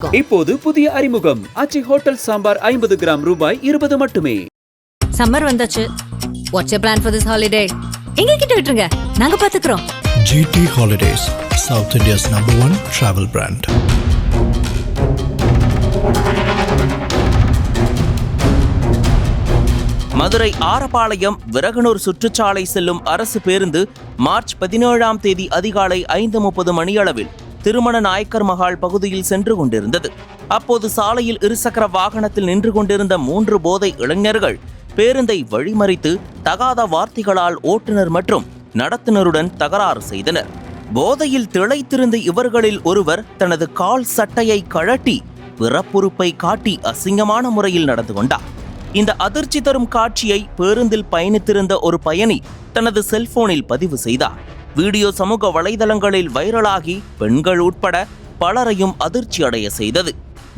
இப்போது புதிய அறிமுகம் ஆச்சி ஹோட்டல் சாம்பார் 50 கிராம் ரூபாய் 20 மட்டுமே. சம்மர் வந்தாச்சு. What's your plan for this holiday? எங்க கிட்ட விட்டுருங்க, நாங்க பாத்துக்கிறோம். GT Holidays, South India's #1 travel brand. Madurai Arappalayam Viraganur சுற்றுச்சாலை செல்லும் அரசு பேருந்து மார்ச் 17ஆம் தேதி அதிகாலை 5:30 மணியளவில் திருமண நாயக்கர் மகால் பகுதியில் சென்று கொண்டிருந்தது. அப்போது சாலையில் இருசக்கர வாகனத்தில் நின்று கொண்டிருந்த 3 போதை இளைஞர்கள் பேருந்தை வழிமறித்து தகாத வார்த்தைகளால் ஓட்டுநர் மற்றும் நடத்துனருடன் தகராறு செய்தனர். போதையில் திளைத்திருந்த இவர்களில் ஒருவர் தனது கால் சட்டையை கழட்டி பிறப்புறுப்பை காட்டி அசிங்கமான முறையில் நடந்து கொண்டார். இந்த அதிர்ச்சி தரும் காட்சியை பேருந்தில் பயணித்திருந்த ஒரு பயணி தனது செல்போனில் பதிவு செய்தார். வீடியோ சமூக வலைதளங்களில் வைரலாகி பெண்கள் உட்பட பலரையும் அதிர்ச்சி அடைய செய்தது.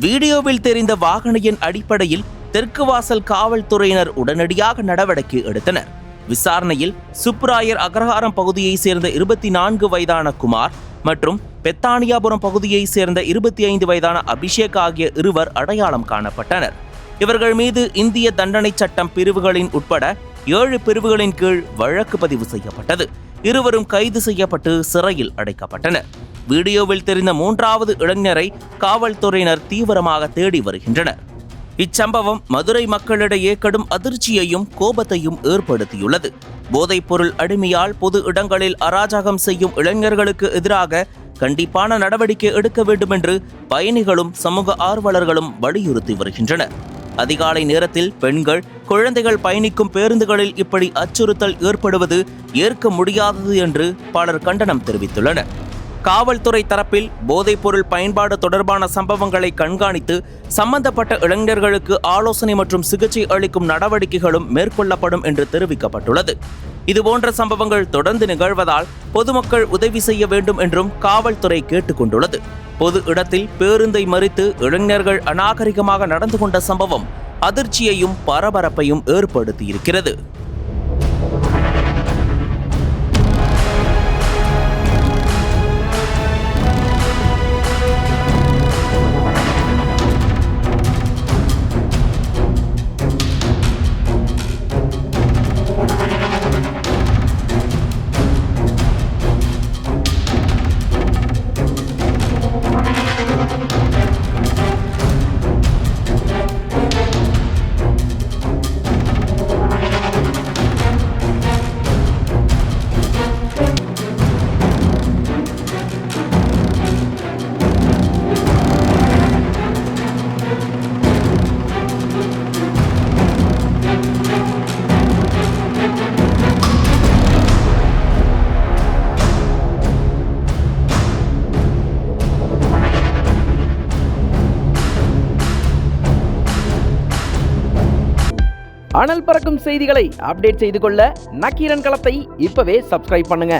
வீடியோவில் தெரிந்த வாகன எண் அடிப்படையில் தெற்கு வாசல் காவல்துறையினர் உடனடியாக நடவடிக்கை எடுத்தனர். விசாரணையில் சுப்ராயர் அக்ரஹாரம் பகுதியைச் சேர்ந்த 24 வயதான குமார் மற்றும் பெத்தானியாபுரம் பகுதியைச் சேர்ந்த 25 வயதான அபிஷேக் ஆகிய இருவர் அடையாளம் காணப்பட்டனர். இவர்கள் மீது இந்திய தண்டனை சட்டம் பிரிவுகளின் உட்பட 7 பிரிவுகளின் கீழ் வழக்கு பதிவு செய்யப்பட்டது. இருவரும் கைது செய்யப்பட்டு சிறையில் அடைக்கப்பட்டனர். வீடியோவில் தெரிந்த 3வது இளைஞரை காவல்துறையினர் தீவிரமாக தேடி வருகின்றனர். இச்சம்பவம் மதுரை மக்களிடையே கடும் அதிர்ச்சியையும் கோபத்தையும் ஏற்படுத்தியுள்ளது. போதைப்பொருள் அடிமையால் பொது இடங்களில் அராஜகம் செய்யும் இளைஞர்களுக்கு எதிராக கண்டிப்பான நடவடிக்கை எடுக்க வேண்டும் என்று பயணிகளும் சமூக ஆர்வலர்களும் வலியுறுத்தி வருகின்றனர். அதிகாலை நேரத்தில் பெண்கள், குழந்தைகள் பயணிக்கும் பேருந்துகளில் இப்படி அச்சுறுத்தல் ஏற்படுவது ஏற்க முடியாதது என்று பலர் கண்டனம் தெரிவித்துள்ளனர். காவல்துறை தரப்பில் போதைப்பொருள் பயன்பாடு தொடர்பான சம்பவங்களை கண்காணித்து சம்பந்தப்பட்ட இளைஞர்களுக்கு ஆலோசனை மற்றும் சிகிச்சை அளிக்கும் நடவடிக்கைகளும் மேற்கொள்ளப்படும் என்று தெரிவிக்கப்பட்டுள்ளது. இதுபோன்ற சம்பவங்கள் தொடர்ந்து நிகழ்வதால் பொதுமக்கள் உதவி செய்ய வேண்டும் என்றும் காவல்துறை கேட்டுக்கொண்டுள்ளது. பொது இடத்தில் பேருந்தை மறித்து இளைஞர்கள் அநாகரிகமாக நடந்து கொண்ட சம்பவம் அதிர்ச்சியையும் பரபரப்பையும் ஏற்படுத்தியிருக்கிறது. அனல் பறக்கும் செய்திகளை அப்டேட் செய்து கொள்ள நக்கீரன் களத்தை இப்பவே சப்ஸ்கிரைப் பண்ணுங்க.